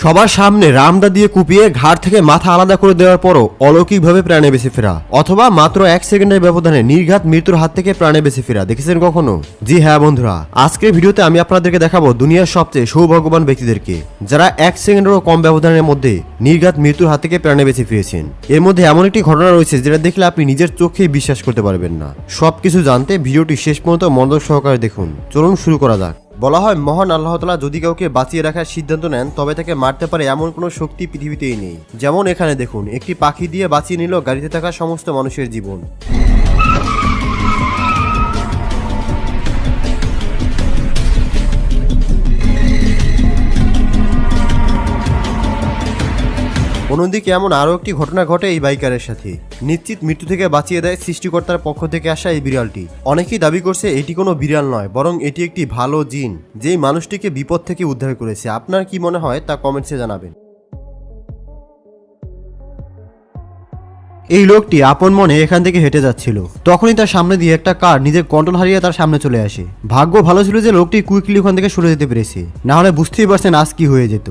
সবার সামনে রামদা দিয়ে কুপিয়ে ঘাড় থেকে মাথা আলাদা করে দেওয়ার পরও অলৌকিকভাবে প্রাণে বেঁচে ফেরা, অথবা মাত্র 1 সেকেন্ডের ব্যবধানে নির্ঘাত মৃত্যুর হাত থেকে প্রাণে বেঁচে ফেরা দেখেছেন কখনো? জি হ্যাঁ বন্ধুরা, আজকের ভিডিওতে আমি আপনাদেরকে দেখাবো দুনিয়ার সবচেয়ে সৌভাগ্যবান ব্যক্তিদেরকে যারা 1 সেকেন্ডেরও কম ব্যবধানের মধ্যে নির্ঘাত মৃত্যুর হাত থেকে প্রাণে বেঁচে ফিরেছেন। এর মধ্যে এমন একটি ঘটনা রয়েছে যেটা দেখলে আপনি নিজের চোখেই বিশ্বাস করতে পারবেন না। সবকিছু জানতে ভিডিওটি শেষ পর্যন্ত মনোযোগ সহকারে দেখুন। চলুন শুরু করা যাক। বলা হয় মহান আল্লাহ তাআলা যদি কাউকে বাঁচিয়ে রাখার সিদ্ধান্ত নেন তবে তাকে মারতে পারে এমন কোনো শক্তি পৃথিবীতেই নেই। যেমন এখানে দেখুন, একটি পাখি দিয়ে বাঁচিয়ে নিল গাড়িতে থাকা সমস্ত মানুষের জীবন। অন্যদিকে এমন আরও একটি ঘটনা ঘটে এই বাইকারের সাথে। নিশ্চিত মৃত্যু থেকে বাঁচিয়ে দেয় সৃষ্টিকর্তার পক্ষ থেকে আসা এই বিড়ালটি। অনেকেই দাবি করছে এটি কোনো বিড়াল নয়, বরং এটি একটি ভালো জিন, যেই মানুষটিকে বিপদ থেকে উদ্ধার করেছে। আপনার কি মনে হয় তা কমেন্টসে জানাবেন। এই লোকটি আপন মনে এখান থেকে হেঁটে যাচ্ছিল, তখনই তার সামনে দিয়ে একটা কার নিজের কন্ট্রোল হারিয়ে তার সামনে চলে আসে। ভাগ্য ভালো ছিল যে লোকটি কুইকলি ওখান থেকে সরে যেতে পেরেছে, না হলে বুঝতেই পারছেন আজ কি হয়ে যেত।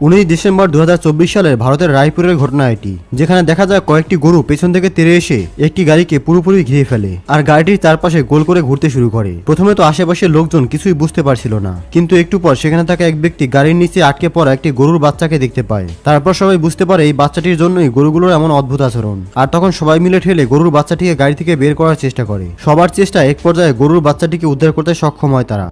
19 ডিসেম্বর 2024 সালের ভারতের রায়পুরের ঘটনা এটি, যেখানে দেখা যায় কয়েকটি গরু পেছন থেকে তেড়ে এসে একটি গাড়িকে পুরোপুরি ঘিরে ফেলে আর গাড়িটির চারপাশে গোল করে ঘুরতে শুরু করে। প্রথমে তো আশেপাশের লোকজন কিছুই বুঝতে পারছিল না, কিন্তু একটু পর সেখানে থাকা এক ব্যক্তি গাড়ির নিচে আটকে পড়া একটি গরুর বাচ্চাকে দেখতে পায়। তারপর সবাই বুঝতে পারে এই বাচ্চাটির জন্যই গরুগুলোর এমন অদ্ভুত আচরণ। আর তখন সবাই মিলে ঠেলে গরুর বাচ্চাটিকে গাড়ি থেকে বের করার চেষ্টা করে। সবার চেষ্টা এক পর্যায়ে গরুর বাচ্চাটিকে উদ্ধার করতে সক্ষম হয় তারা।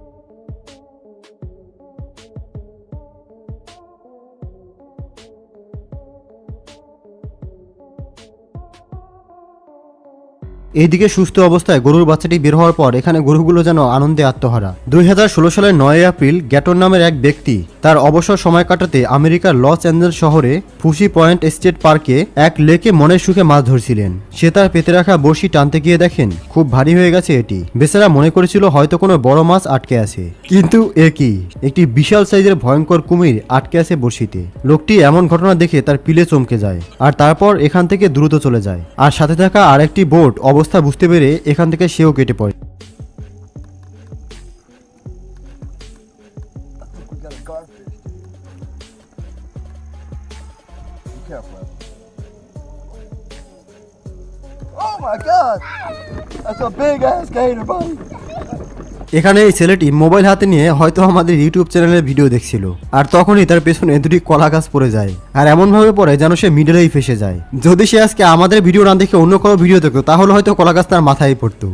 এইদিকে সুস্থ অবস্থায় গরুর বাচ্চাটি বের হওয়ার পর এখানে গরুগুলো যেন আনন্দে আত্মহারা। 2016 সালের 9 এপ্রিল গ্যাটন নামের এক ব্যক্তি তার অবসর সময় কাটাতে আমেরিকার লস অ্যাঞ্জেলস শহরে ফুসি পয়েন্ট স্টেট পার্কে এক লেকে মনের সুখে মাছ ধরছিলেন। সে তার পেতে রাখা বড়শি টানতে গিয়ে দেখেন খুব ভারী হয়ে গেছে এটি। বেচারা মনে করেছিল হয়তো কোনো বড় মাছ আটকে আছে, কিন্তু এ কি, একটি বিশাল সাইজের ভয়ঙ্কর কুমির আটকে আছে বড়শিতে। লোকটি এমন ঘটনা দেখে তার পিলে চমকে যায় আর তারপর এখান থেকে দ্রুত চলে যায়। আর সাথে থাকা আরেকটি বোট অবস্থা বুঝতে পেরে এখান থেকে সেও কেটে পড়ে। এখানে এই ছেলেটি মোবাইল হাতে নিয়ে হয়তো আমাদের ইউটিউব চ্যানেলের ভিডিও দেখছিল, আর তখনই তার পেছনে দুটি কলা গাছ পড়ে যায়। আর এমন ভাবে পড়ে যেন সে মিডলেই ফেসে যায়। যদি সে আজকে আমাদের ভিডিও না দেখে অন্য কোনো ভিডিও দেখতো তাহলে হয়তো কলা গাছ তার মাথায় পড়তো।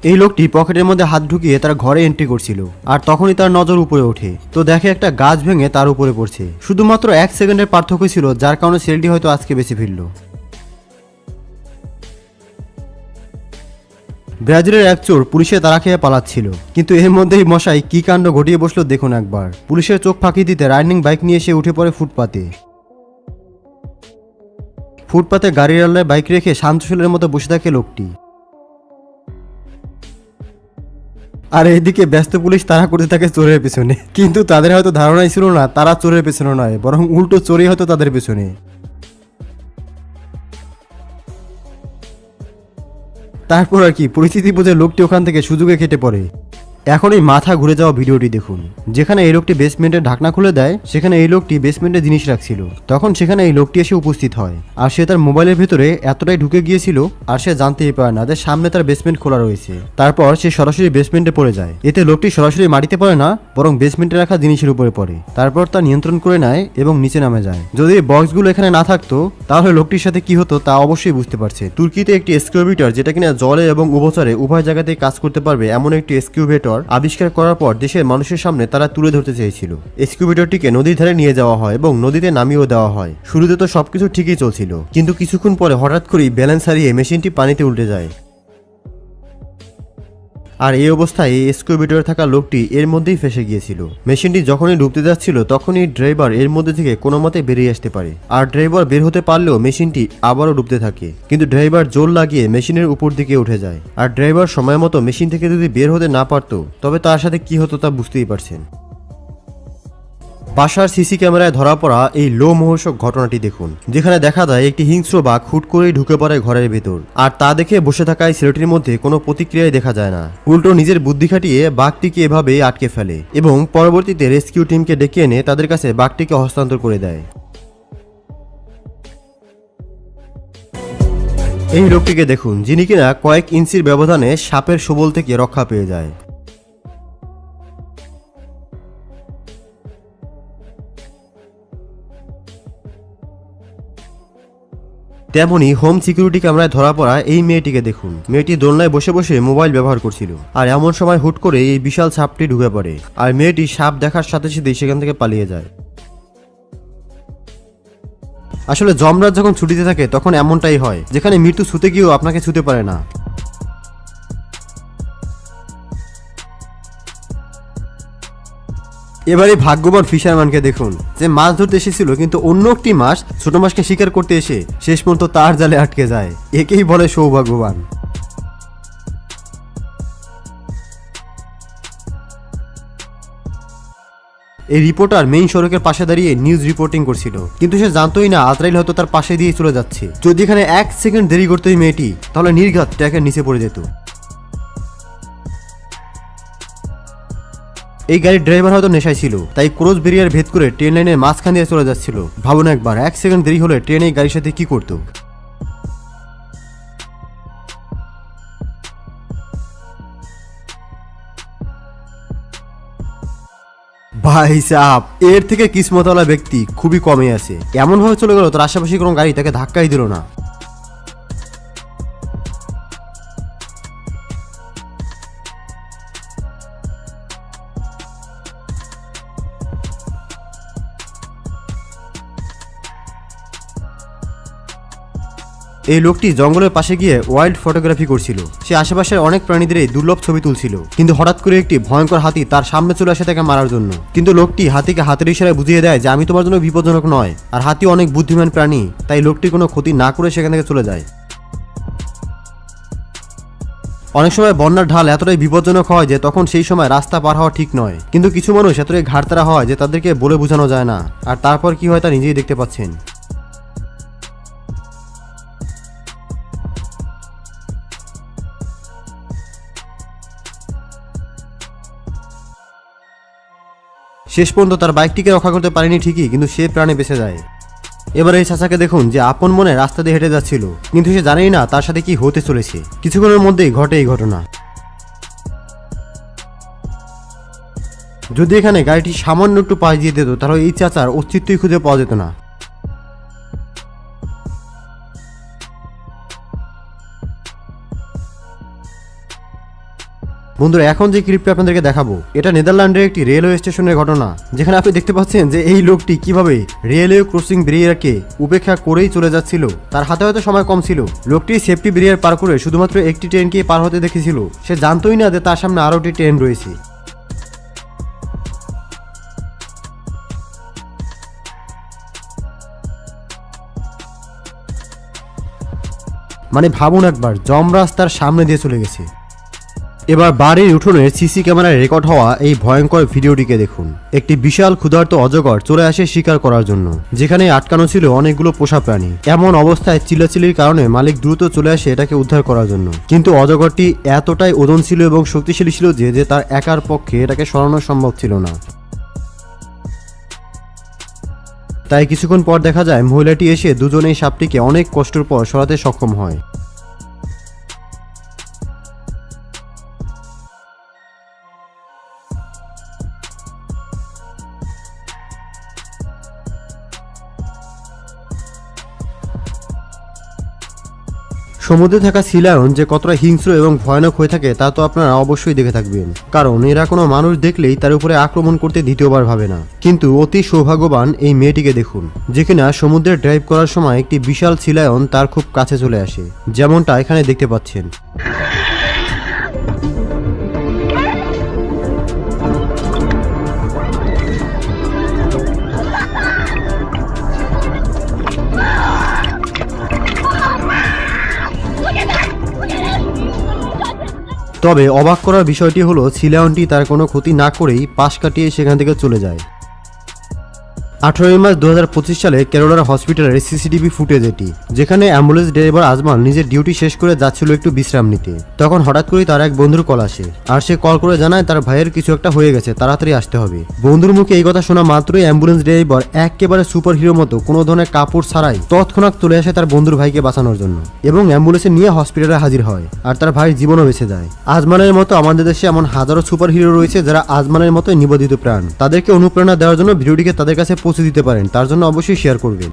এই লোকটি পকেটের মধ্যে হাত ঢুকিয়ে তার ঘরে এন্ট্রি করছিল, আর তখনই তার নজর উপরে ওঠে। তো দেখে একটা গাছ ভেঙে তার উপরে পড়ছে। শুধুমাত্র 1 সেকেন্ডের পার্থক্য ছিল, যার কারণে ছেলেটি হয়তো আজকে বেঁচে ফিরল। ব্রাজিলের এক চোর পুলিশের তাড়া খেয়ে পালাচ্ছিল, কিন্তু এর মধ্যেই মশাই কি কাণ্ড ঘটিয়ে বসলো দেখুন একবার। পুলিশের চোখ ফাঁকি দিতে রাইডিং বাইক নিয়ে এসে উঠে পড়ে ফুটপাতে গাড়ির আড়ালে বাইক রেখে শান্তশীলের মতো বসে থাকে লোকটি। আর এদিকে ব্যস্ত পুলিশ তাড়া করতে থাকে চোরের পেছনে, কিন্তু তাদের হয়তো ধারণাই ছিল না তারা চোরের পেছনে নয়, বরং উল্টো চোরই হয়তো তাদের পেছনে। তারপর আর কি, পরিস্থিতি বুঝে লোকটি ওখান থেকে সুযোগে কেটে পড়ে। এখন এই মাথা ঘুরে যাওয়া ভিডিওটি দেখুন, যেখানে এই লোকটি বেসমেন্টের ঢাকনা খুলে দেয়। সেখানে এই লোকটি বেসমেন্টে জিনিস রাখছিল, তখন সেখানে এই লোকটি এসে উপস্থিত হয়। আর সে তার মোবাইলের ভেতরে এতটাই ঢুকে গিয়েছিল আর সে জানতেই পারে না যে সামনে তার বেসমেন্ট খোলা রয়েছে। তারপর সে সরাসরি বেসমেন্টে পড়ে যায়। এতে লোকটি সরাসরি মাটিতে পড়ে না, বরং বেসমেন্টে রাখা জিনিসের উপরে পড়ে। তারপর তা নিয়ন্ত্রণ করে নেয় এবং নিচে নামে যায়। যদি বক্সগুলো এখানে না থাকতো তাহলে লোকটির সাথে কি হতো তা অবশ্যই বুঝতে পারছে। তুর্কিতে একটি এক্সকিউভেটর, যেটা কিনা জলে এবং উভচরে উভয় জায়গাতেই কাজ করতে পারবে, এমন একটি এক্সকিউভেটর আবিষ্কার করার পর দেশের মানুষের সামনে তারা তুলে ধরতে চেয়েছিল। এক্সকিউভেটরটিকে নদীর ধারে নিয়ে যাওয়া হয় এবং নদীতে নামিয়েও দেওয়া হয়। শুরুতে তো সবকিছু ঠিকই চলছিল, কিন্তু কিছুক্ষণ পরে হঠাৎ করেই ব্যালেন্স হারিয়ে মেশিনটি পানিতে উল্টে যায়। আর এই অবস্থায় এই এক্সকিউভেটরে থাকা লোকটি এর মধ্যেই ফেসে গিয়েছিল। মেশিনটি যখনই ডুবতে যাচ্ছিল তখনই ড্রাইভার এর মধ্যে থেকে কোনো মতে বেরিয়ে আসতে পারে। আর ড্রাইভার বের হতে পারলেও মেশিনটি আবারও ডুবতে থাকে, কিন্তু ড্রাইভার জোর লাগিয়ে মেশিনের উপর দিকে উঠে যায়। আর ড্রাইভার সময় মতো মেশিন থেকে যদি বের হতে না পারতো তবে তার সাথে কি হতো তা বুঝতেই পারছেন। বাসার সিসি ক্যামেরায় ধরা পড়া এই লোমহর্ষক ঘটনাটি দেখুন, যেখানে দেখা যায় একটি হিংস্র বাঘ হুট করেই ঢুকে পড়ে ঘরের ভেতর, আর তা দেখে বসে থাকা এই ছেলেটির মধ্যে কোনো প্রতিক্রিয়াই দেখা যায় না। উল্টো নিজের বুদ্ধি খাটিয়ে বাঘটিকে এভাবে আটকে ফেলে এবং পরবর্তীতে রেস্কিউ টিমকে ডেকে এনে তাদের কাছে বাঘটিকে হস্তান্তর করে দেয়। এই লোকটিকে দেখুন, যিনি কিনা কয়েক ইঞ্চির ব্যবধানে সাপের ছোবল থেকে রক্ষা পেয়ে যায়। তেমনি হোম সিকিউরিটি ক্যামেরায় ধরা পড়া এই মেয়েটিকে দেখুন। মেয়েটি দোলনায় বসে বসে মোবাইল ব্যবহার করছিল, আর এমন সময় হুট করে এই বিশাল সাপটি ঢুকে পড়ে, আর মেয়েটি সাপ দেখার সাথে সাথে সেখান থেকে পালিয়ে যায়। আসলে যমরাজ যখন ছুটিতে থাকে তখন এমনটাই হয়, যেখানে মৃত্যু ছুতে গিয়েও আপনাকে ছুতে পারে না। এবারে ভাগ্যবান ফিশারম্যানকে দেখুন, যে মাছ ধরতে এসেছিল কিন্তু অন্য একটি মাছ ছোট মাছকে শিকার করতে এসে শেষ পর্যন্ত তার জালে আটকে যায়। একেই বলে সৌভাগ্যবান। এই রিপোর্টার মেইন সড়কের পাশে দাঁড়িয়ে নিউজ রিপোর্টিং করছিল, কিন্তু সে জানতোই না আজরাইল হয়তো তার পাশে দিয়ে চলে যাচ্ছে। যদি এখানে 1 সেকেন্ড দেরি করতো এই মেয়েটি, তাহলে নির্ঘাত ট্র্যাকের নিচে পড়ে যেত। এই গাড়ির ড্রাইভার হয়তো নেশায় ছিল, তাই ক্রস ব্যারিয়ার ভেদ করে ট্রেন লাইনের মাঝখান দিয়ে চলে যাচ্ছিল। ভাবুন একবার, 1 সেকেন্ড দেরি হলে ট্রেন এই গাড়ির সাথে কি করতো। ভাই সাহেব, এর থেকে কিসমতওয়ালা ব্যক্তি খুবই কমে আছে। এমন ভাবে চলে গেল তার আশেপাশে কোনো গাড়ি তাকে ধাক্কাই দিল না। এই লোকটি জঙ্গলের পাশে গিয়ে ওয়াইল্ড ফটোগ্রাফি করছিল। সে আশেপাশের অনেক প্রাণীদের দুর্লভ ছবি তুলছিল, কিন্তু হঠাৎ করে একটি ভয়ঙ্কর হাতি তার সামনে চলে আসে তাকে মারার জন্য। কিন্তু লোকটি হাতিকে হাতের ইশারায় বুঝিয়ে দেয় যে আমি তোমার জন্য বিপজ্জনক নয়, আর হাতি অনেক বুদ্ধিমান প্রাণী, তাই লোকটি কোনো ক্ষতি না করে সেখান থেকে চলে যায়। অনেক সময় বন্যার ঢাল এতটাই বিপজ্জনক হয় যে তখন সেই সময় রাস্তা পার হওয়া ঠিক নয়, কিন্তু কিছু মানুষ এতটাই ঘাড়তারা হয় যে তাদেরকে বলে বোঝানো যায় না, আর তারপর কি হয় তা নিজেই দেখতে পাচ্ছেন। শেষ পর্যন্ত তার বাইকটিকে রক্ষা করতে পারেনি ঠিকই, কিন্তু সে প্রাণে বেঁচে যায়। এবার এই চাচাকে দেখুন, যে আপন মনে রাস্তা দিয়ে হেঁটে যাচ্ছিল, কিন্তু সে জানেই না তার সাথে কি হতে চলেছে। কিছুক্ষণের মধ্যেই ঘটে এই ঘটনা। যদি এখানে গাড়িটি সামান্য একটু পাশ দিয়ে দিত, তাহলে এই চাচার অস্তিত্বই খুঁজে পাওয়া যেত না। বন্ধুরা, এখন যে ক্লিপটা আপনাদেরকে দেখাবো, এটা নেদারল্যান্ডের একটি রেলওয়ে স্টেশনের ঘটনা, যেখানে আপনি দেখতে পাচ্ছেন যে এই লোকটি কিভাবে রেলওয়ে ক্রসিং ব্যারিয়ারকে উপেক্ষা করেই চলে যাচ্ছিল। তার হাতে হয়তো সময় কম ছিল, লোকটি সেফটি ব্যারিয়ার পার করে শুধুমাত্র একটি ট্রেনকে পার হতে দেখেছিল। সে জানতোই না যে তার সামনে আরো একটি ট্রেন রয়েছে। মানে ভাবুন একবার, যমরাজ তার সামনে দিয়ে চলে গেছে। এবার বাড়ির উঠোনের সিসি ক্যামেরায় রেকর্ড হওয়া এই ভয়ঙ্কর ভিডিওটিকে দেখুন। একটি বিশাল ক্ষুধার্ত অজগর চলে আসে শিকার করার জন্য, যেখানে আটকানো ছিল অনেকগুলো পোষা প্রাণী। এমন অবস্থায় চিল্লাচিল্লির কারণে মালিক দ্রুত চলে আসে এটাকে উদ্ধার করার জন্য, কিন্তু অজগরটি এতটাই ওজন ছিল এবং শক্তিশালী ছিল যে তার একার পক্ষে এটাকে সরানো সম্ভব ছিল না। তাই কিছুক্ষণ পর দেখা যায় মহিলাটি এসে দুজনেই সাপটিকে অনেক কষ্টের পর সরাতে সক্ষম হয়। সমুদ্রে থাকা সি লায়ন যে কতটা হিংস্র এবং ভয়ানক হয়ে থাকে তা তো আপনারা অবশ্যই দেখে থাকবেন, কারণ এরা কোনো মানুষ দেখলেই তার উপরে আক্রমণ করতে দ্বিতীয়বার ভাবে না। কিন্তু অতি সৌভাগ্যবান এই মেয়েটিকে দেখুন, যে কিনা সমুদ্রে ড্রাইভ করার সময় একটি বিশাল সি লায়ন তার খুব কাছে চলে আসে, যেমনটা এখানে দেখতে পাচ্ছেন। তবে অবাক করার বিষয়টি হলো সি লায়নটি তার কোনো ক্ষতি না করেই পাশ কাটিয়ে সেখান থেকে চলে যায়। 18 মার্চ 2025 সালে কেরলার হসপিটালের সিসিটিভি ফুটেজ এটি, যেখানে অ্যাম্বুলেন্স ড্রাইভার আজমান নিজের ডিউটি শেষ করে যাচ্ছিল একটু বিশ্রাম নিতে। তখন হঠাৎ করেই তার এক বন্ধুর কল আসে, আর সে কল করে জানায় তার ভাইয়ের কিছু একটা হয়ে গেছে, তাড়াতাড়ি আসতে হবে। বন্ধুর মুখে এই কথা শোনা মাত্রই অ্যাম্বুলেন্স ড্রাইভার একেবারে সুপার হিরো মতো কোনো ধরনের কাপড় ছাড়াই তৎক্ষণাৎ চলে আসে তার বন্ধুর ভাইকে বাঁচানোর জন্য এবং অ্যাম্বুলেন্সে নিয়ে হসপিটালে হাজির হয়, আর তার ভাইয়ের জীবনও বেঁচে যায়। আজমানের মতো আমাদের দেশে এমন হাজারো সুপার হিরো রয়েছে যারা আজমানের মতো নিবেদিত প্রাণ। তাদেরকে অনুপ্রেরণা দেওয়ার জন্য ভিডিওটিকে তাদের কাছে পৌঁছে দিতে পারেন, তার জন্য অবশ্যই শেয়ার করবেন।